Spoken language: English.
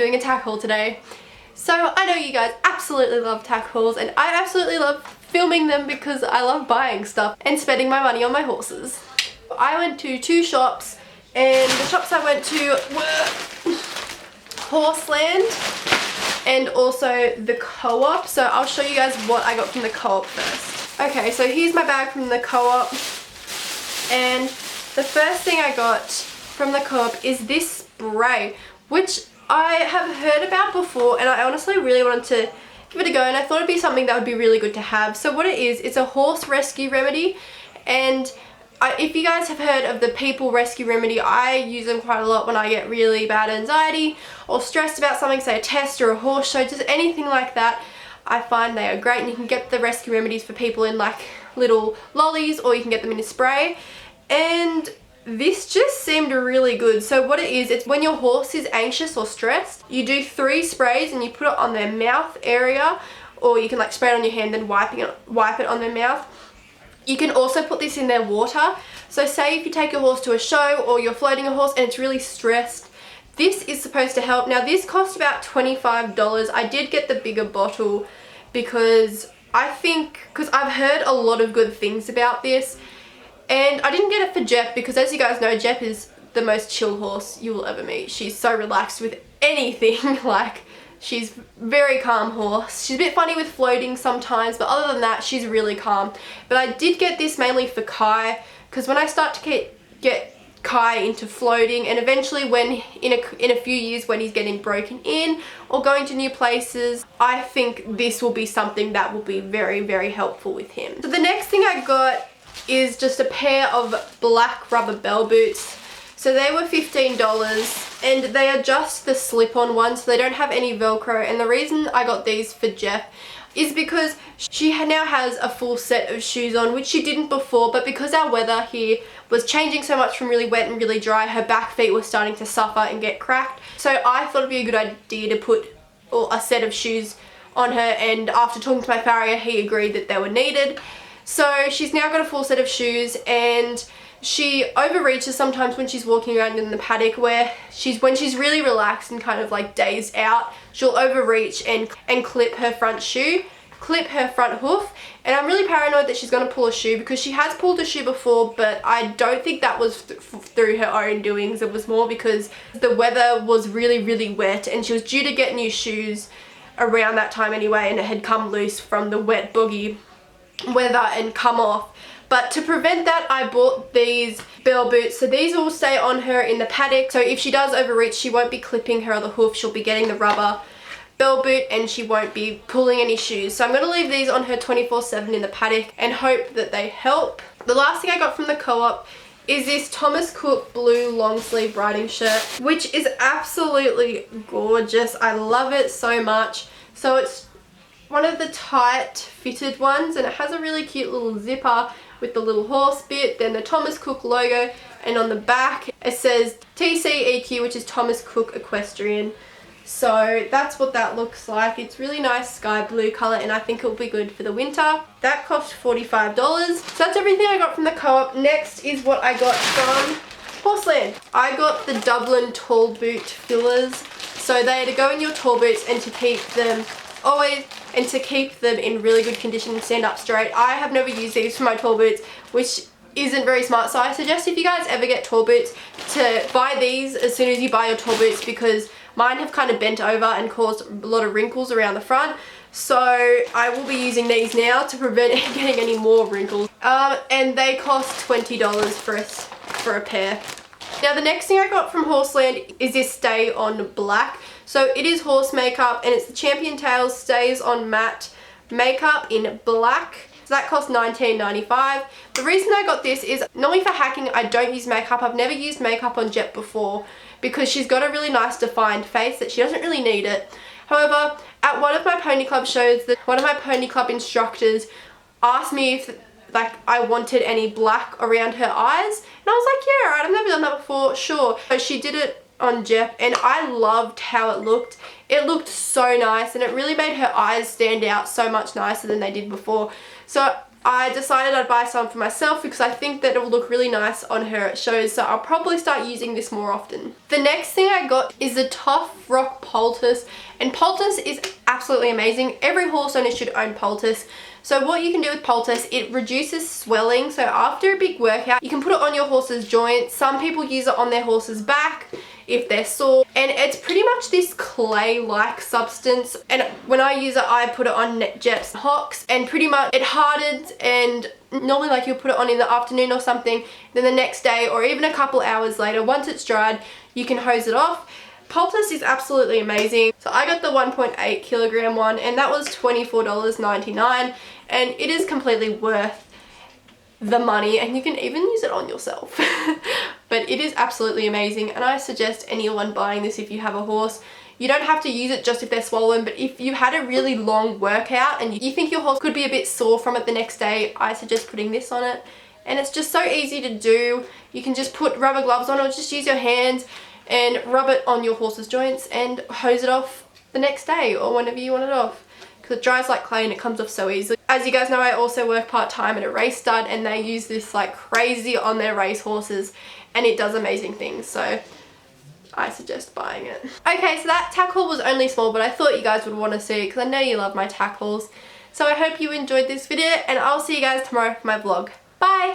doing a tack haul today. So I know you guys absolutely love tack hauls, and I absolutely love filming them because I love buying stuff and spending my money on my horses. I went to 2 shops, and the shops I went to were Horseland and also the Co-op. So I'll show you guys what I got from the Co-op first. Okay, so here's my bag from the Co-op, and the first thing I got from the Co-op is this spray, which I have heard about before, and I honestly really wanted to give it a go, and I thought it'd be something that would be really good to have. So what it is, it's a horse rescue remedy, and if you guys have heard of the People Rescue Remedy, I use them quite a lot when I get really bad anxiety or stressed about something, say a test or a horse show, just anything like that. I find they are great, and you can get the rescue remedies for people in like little lollies, or you can get them in a spray, and this just seemed really good. So what it is, it's when your horse is anxious or stressed, you do 3 sprays and you put it on their mouth area, or you can like spray it on your hand and wipe it on their mouth. You can also put this in their water. So say if you take your horse to a show or you're floating a horse and it's really stressed, this is supposed to help. Now this cost about $25. I did get the bigger bottle because I've heard a lot of good things about this. And I didn't get it for Jep because, as you guys know, Jep is the most chill horse you will ever meet. She's so relaxed with anything. Like, she's very calm horse. She's a bit funny with floating sometimes, but other than that, she's really calm. But I did get this mainly for Kai, because when I start to get Kai into floating, and eventually when in a few years when he's getting broken in or going to new places, I think this will be something that will be very, very helpful with him. So the next thing I got is just a pair of black rubber bell boots. So they were $15, and they are just the slip-on ones, so they don't have any Velcro. And the reason I got these for Jeff is because she now has a full set of shoes on, which she didn't before, but because our weather here was changing so much from really wet and really dry, her back feet were starting to suffer and get cracked. So I thought it'd be a good idea to put a set of shoes on her, and after talking to my farrier, he agreed that they were needed. So she's now got a full set of shoes, and she overreaches sometimes when she's walking around in the paddock, where when she's really relaxed and kind of like dazed out, she'll overreach and clip her front hoof. And I'm really paranoid that she's going to pull a shoe, because she has pulled a shoe before, but I don't think that was through her own doings. It was more because the weather was really, really wet, and she was due to get new shoes around that time anyway, and it had come loose from the wet, boggy weather and come off. But to prevent that, I bought these bell boots. So these will stay on her in the paddock, so if she does overreach, she won't be clipping her other hoof. She'll be getting the rubber bell boot, and she won't be pulling any shoes. So I'm going to leave these on her 24/7 in the paddock and hope that they help. The last thing I got from the Co-op is this Thomas Cook blue long sleeve riding shirt, which is absolutely gorgeous. I love it so much. So it's one of the tight fitted ones, and it has a really cute little zipper with the little horse bit, then the Thomas Cook logo, and on the back it says TCEQ, which is Thomas Cook Equestrian. So that's what that looks like. It's really nice sky blue colour, and I think it'll be good for the winter. That cost $45. So that's everything I got from the Co-op. Next is what I got from Horseland. I got the Dublin tall boot fillers. So they are to go in your tall boots and to keep them in really good condition and stand up straight. I have never used these for my tall boots, which isn't very smart. So I suggest if you guys ever get tall boots to buy these as soon as you buy your tall boots, because mine have kind of bent over and caused a lot of wrinkles around the front. So I will be using these now to prevent getting any more wrinkles. And they cost $20 for a pair. Now the next thing I got from Horseland is this Stay On Black. So it is horse makeup, and it's the Champion Tails Stays On Matte makeup in black. So that cost $19.95. The reason I got this is normally for hacking I don't use makeup. I've never used makeup on Jet before because she's got a really nice defined face that she doesn't really need it. However, at one of my pony club shows, one of my pony club instructors asked me if I wanted any black around her eyes, and I was like, yeah, alright, I've never done that before, sure. So she did it on Jeff, and I loved how it looked. It looked so nice, and it really made her eyes stand out so much nicer than they did before. So I decided I'd buy some for myself because I think that it will look really nice on her at shows, so I'll probably start using this more often. The next thing I got is the Tough Rock poultice, and poultice is absolutely amazing. Every horse owner should own poultice. So what you can do with poultice, it reduces swelling. So after a big workout, you can put it on your horse's joints. Some people use it on their horse's back if they're sore, and it's pretty much this clay-like substance, and when I use it, I put it on Jep's hocks, and pretty much it hardens, and normally like you'll put it on in the afternoon or something, then the next day or even a couple hours later, once it's dried, you can hose it off. Poultice is absolutely amazing. So I got the 1.8 kilogram one, and that was $24.99, and it is completely worth the money, and you can even use it on yourself. But it is absolutely amazing, and I suggest anyone buying this if you have a horse. You don't have to use it just if they're swollen, but if you had a really long workout and you think your horse could be a bit sore from it the next day, I suggest putting this on it. And it's just so easy to do. You can just put rubber gloves on, or just use your hands and rub it on your horse's joints and hose it off the next day or whenever you want it off, because it dries like clay and it comes off so easily. As you guys know, I also work part-time at a race stud, and they use this like crazy on their race horses, and it does amazing things, so I suggest buying it. Okay, so that tack haul was only small, but I thought you guys would want to see it because I know you love my tack hauls. So I hope you enjoyed this video, and I'll see you guys tomorrow for my vlog. Bye!